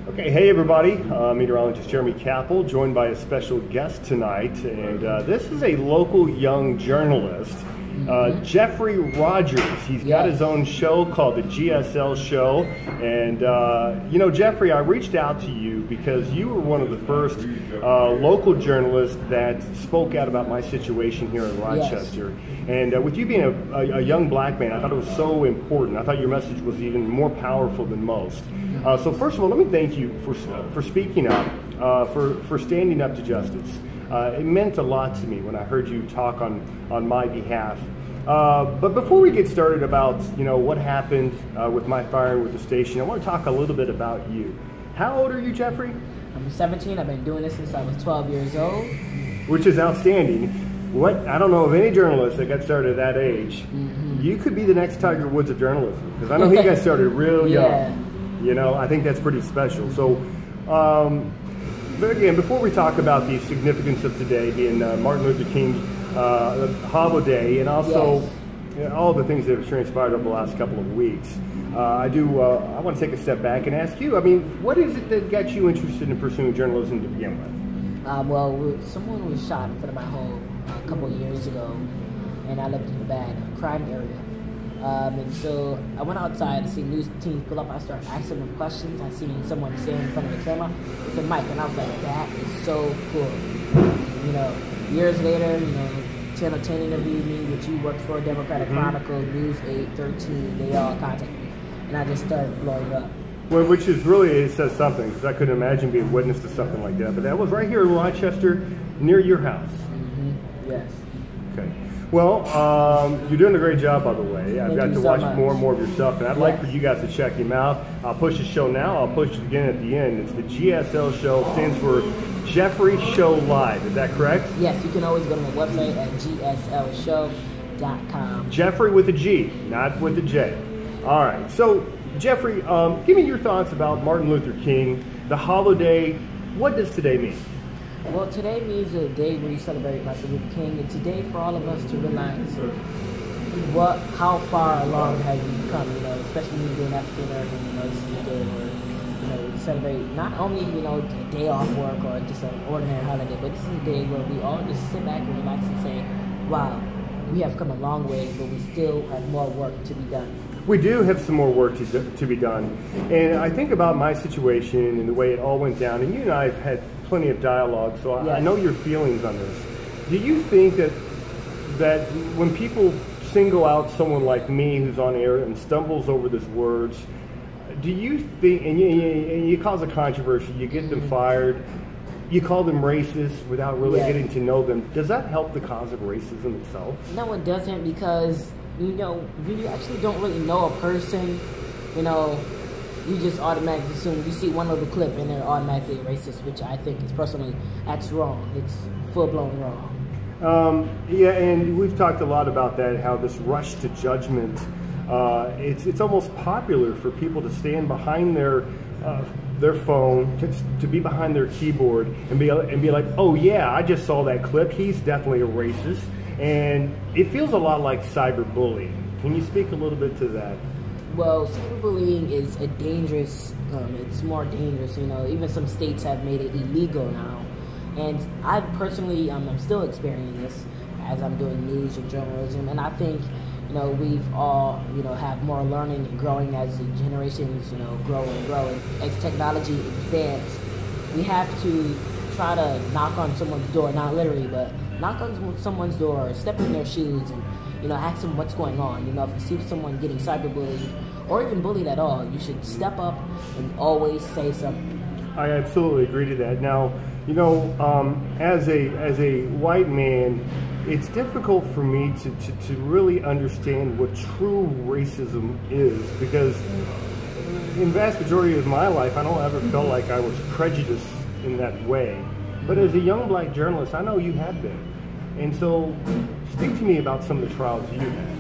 Okay, hey everybody, meteorologist Jeremy Capel, joined by a special guest tonight, and this is a local young journalist, Geoffrey Rogers. He's got his own show called the GSL Show, and you know, Geoffrey, I reached out to you because you were one of the first local journalists that spoke out about my situation here in Rochester. And with you being a young black man, I thought it was so important. I thought your message was even more powerful than most. So first of all, let me thank you for speaking up, for standing up to justice. It meant a lot to me when I heard you talk on my behalf. But before we get started about what happened with my firing with the station, I want to talk a little bit about you. How old are you, Geoffrey? I'm 17. I've been doing this since I was 12 years old. Which is outstanding. I don't know of any journalist that got started at that age. You could be the next Tiger Woods of journalism, because I know he got started real young. You know, I think that's pretty special. So, but again, before we talk about the significance of today being Martin Luther King holiday, and also all the things that have transpired over the last couple of weeks, I want to take a step back and ask you, I mean, what is it that got you interested in pursuing journalism to begin with? Well, someone was shot in front of my home a couple of years ago, and I lived in a bad crime area. And so I went outside to see news teams pull up. I started asking them questions. I seen someone stand in front of the camera with a mic, and I was like, that is so cool. You know, years later, Channel 10 interviewed me, which you worked for, Democratic Chronicle, News 8, 13, they all contacted me. And I just started blowing up. Well, which is really, it says something, because I couldn't imagine being witness to something like that. But that was right here in Rochester, near your house. Yes. Okay. Well, you're doing a great job, by the way. I've got to watch more and more of your stuff, and I'd like for you guys to check him out. I'll push the show now. I'll push it again at the end. It's the GSL Show. It stands for Geoffrey Show Live. Is that correct? Yes. You can always go to my website at gslshow.com. Geoffrey with a G, not with a J. All right. So, Geoffrey, give me your thoughts about Martin Luther King, the holiday. What does today mean? Well, today means a day where you celebrate Martin Luther King. It's a day for all of us to realize how far along have you come, especially when you're doing African American, this is a day where, we celebrate not only, a day off work or just an ordinary holiday, but this is a day where we all just sit back and relax and say, wow, we have come a long way, but we still have more work to be done. We do have some more work to be done. And I think about my situation and the way it all went down, and you and I have had plenty of dialogue, so I know your feelings on this. Do you think that when people single out someone like me who's on air and stumbles over these words, do you think, and you cause a controversy, you get them fired, you call them racist without really getting to know them, does that help the cause of racism itself? No, it doesn't, because you actually don't really know a person, you just automatically assume you see one little clip and they're automatically racist, which I think is personally, that's wrong. It's full-blown wrong. Yeah, and we've talked a lot about that, how this rush to judgment, it's almost popular for people to stand behind their phone, to be behind their keyboard and be like, oh yeah, I just saw that clip, he's definitely a racist. And it feels a lot like cyberbullying. Can you speak a little bit to that? Well, cyberbullying is a dangerous, it's more dangerous, even some states have made it illegal now. And I personally, I'm still experiencing this as I'm doing news and journalism, and I think, we've all, have more learning and growing as the generations, grow and grow, and as technology advances, we have to try to knock on someone's door, not literally, but knock on someone's door, step in their shoes, and ask them what's going on. If you see someone getting cyberbullied or even bullied at all, you should step up and always say something. I absolutely agree to that. Now, as a white man, it's difficult for me to really understand what true racism is, because in the vast majority of my life, I don't ever feel like I was prejudiced in that way. But as a young black journalist, I know you have been. And so, speak to me about some of the trials you had.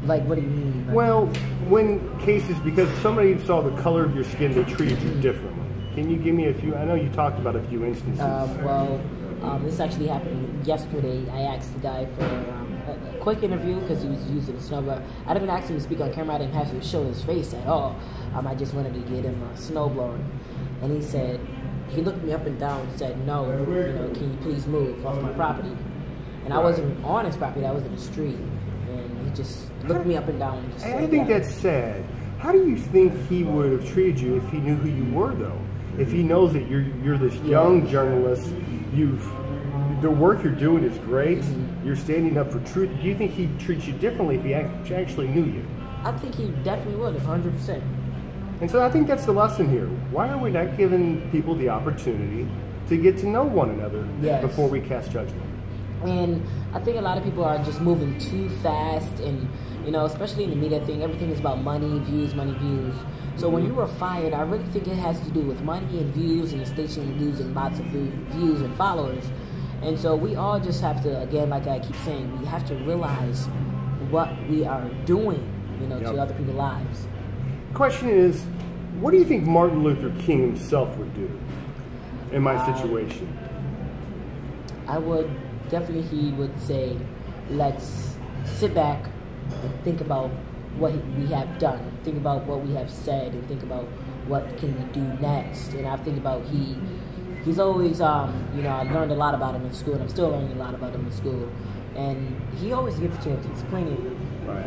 Like, what do you mean? Well, when cases, because somebody saw the color of your skin, they treated you differently. Can you give me a few? I know you talked about a few instances. This actually happened yesterday. I asked the guy for a quick interview because he was using the snowblower. I didn't even ask him to speak on camera. I didn't have to show his face at all. I just wanted to get him a snowblower. And he said, he looked me up and down and said, no, can you please move off my property? And I wasn't on his property, I was in the street. And he just looked me up and down and just said, I think that's sad. How do you think he would have treated you if he knew who you were, though? If he knows that you're this young journalist, the work you're doing is great, you're standing up for truth, do you think he'd treat you differently if he actually knew you? I think he definitely would, 100%. And so I think that's the lesson here. Why are we not giving people the opportunity to get to know one another before we cast judgment? And I think a lot of people are just moving too fast, and especially in the media thing, everything is about money, views, money, views. So when you were fired, I really think it has to do with money and views, and the station losing lots of views and followers. And so we all just have to, again, like I keep saying, we have to realize what we are doing, to other people's lives. The question is, what do you think Martin Luther King himself would do in my situation? I would definitely, he would say, let's sit back and think about what we have done, think about what we have said, and think about what can we do next. And I think about he's always, I learned a lot about him in school, and I'm still learning a lot about him in school. And he always gives a chance to explain it. Right.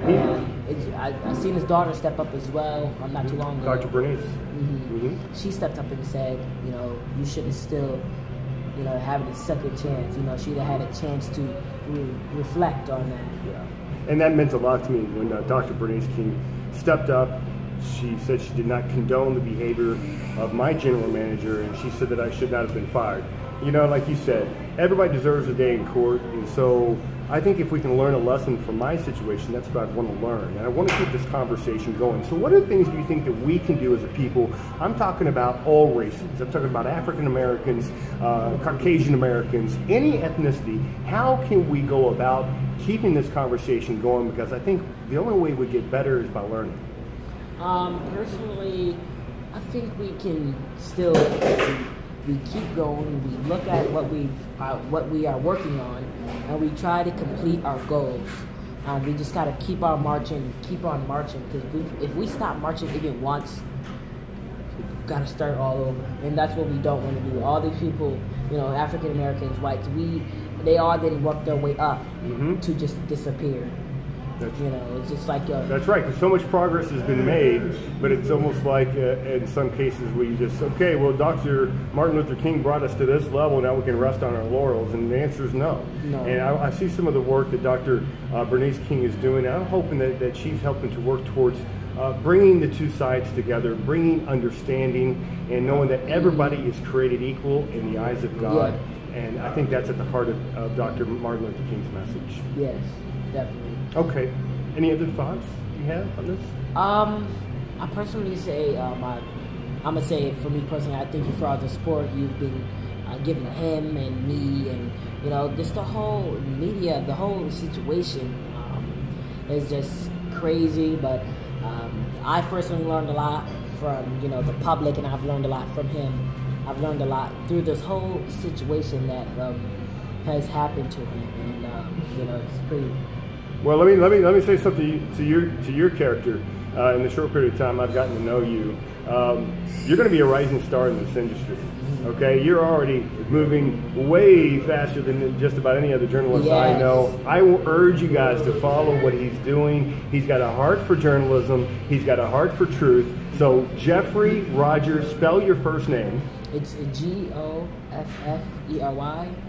And I seen his daughter step up as well not too long ago. Dr. Bernice. She stepped up and said, you should have still, having a second chance. She'd have had a chance to reflect on that. Yeah. And that meant a lot to me when Dr. Bernice King stepped up. She said she did not condone the behavior of my general manager, and she said that I should not have been fired. Like you said, everybody deserves a day in court, and so I think if we can learn a lesson from my situation, that's what I want to learn, and I want to keep this conversation going. So what are the things do you think that we can do as a people? I'm talking about all races. I'm talking about African Americans, Caucasian Americans, any ethnicity. How can we go about keeping this conversation going? Because I think the only way we get better is by learning. Personally, I think we can still, we keep going, we look at what we are working on, and we try to complete our goals. We just gotta keep on marching, because if we stop marching even once, we gotta start all over. And that's what we don't want to do. All these people, African Americans, whites, they all didn't work their way up to just disappear. It's just like that's right, because so much progress has been made, but it's almost like in some cases where you just, okay, well, Dr. Martin Luther King brought us to this level, now we can rest on our laurels, and the answer is no. And I see some of the work that Dr. Bernice King is doing, and I'm hoping that she's helping to work towards bringing the two sides together, bringing understanding, and knowing that everybody is created equal in the eyes of God. And I think that's at the heart of Dr. Martin Luther King's message. Yes, definitely. Okay. Any other thoughts you have on this? I personally say, I'm gonna say for me personally, I thank you for all the support you've been giving him and me, and just the whole media, the whole situation is just crazy. But I personally learned a lot from the public, and I've learned a lot from him. I've learned a lot through this whole situation that has happened to him, and it's pretty. Well, let me say something to your character. In the short period of time I've gotten to know you, you're going to be a rising star in this industry. Okay, you're already moving way faster than just about any other journalist I know. I will urge you guys to follow what he's doing. He's got a heart for journalism. He's got a heart for truth. So Geoffrey Rogers, spell your first name. It's Goffrey,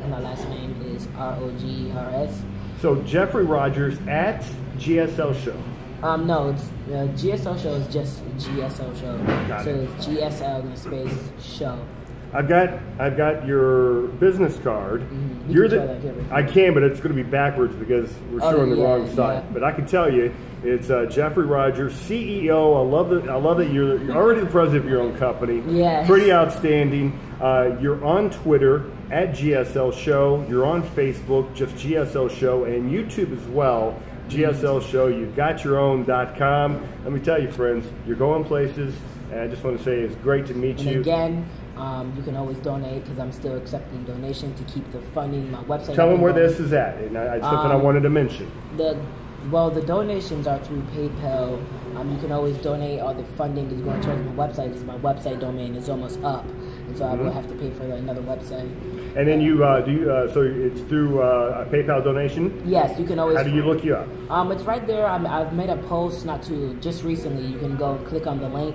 and my last name is Rogers. So Geoffrey Rogers at GSL Show. No, it's GSL Show is just GSL Show. Got it. It's GSL and space show. I've got your business card. You're I can, but it's going to be backwards because we're showing the wrong side. But I can tell you, it's Geoffrey Rogers, CEO. I love that you're already the president of your own company. Yes. Pretty outstanding. You're on Twitter at GSL Show. You're on Facebook, just GSL Show, and YouTube as well. GSL Show. You've got your own.com. Let me tell you, friends, you're going places, and I just want to say it's great to meet you. Again, you can always donate because I'm still accepting donations to keep the funding. My website. Tell them where this is at. And something I wanted to mention. The donations are through PayPal. You can always donate. All the funding is going towards my website because my website domain is almost up, and so I will have to pay for another website. And then so it's through a PayPal donation? Yes, you can always. How do you look you up? It's right there. I've made a post just recently. You can go click on the link.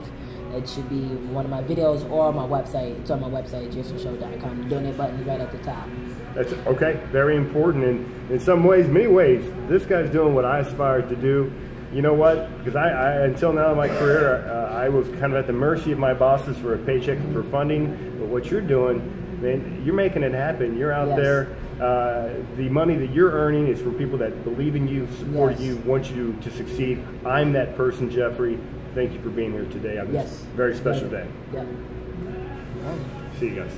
It should be one of my videos or my website. It's on my website, geoffreyshow.com. The donate button is right at the top. That's okay. Very important. And in some ways, many ways, this guy's doing what I aspired to do. You know what? Because I until now in my career, I was kind of at the mercy of my bosses for a paycheck for funding. But what you're doing, man, you're making it happen. You're out there. The money that you're earning is from people that believe in you, support you, want you to succeed. I'm that person, Geoffrey. Thank you for being here today on this very special day. Yeah. See you guys.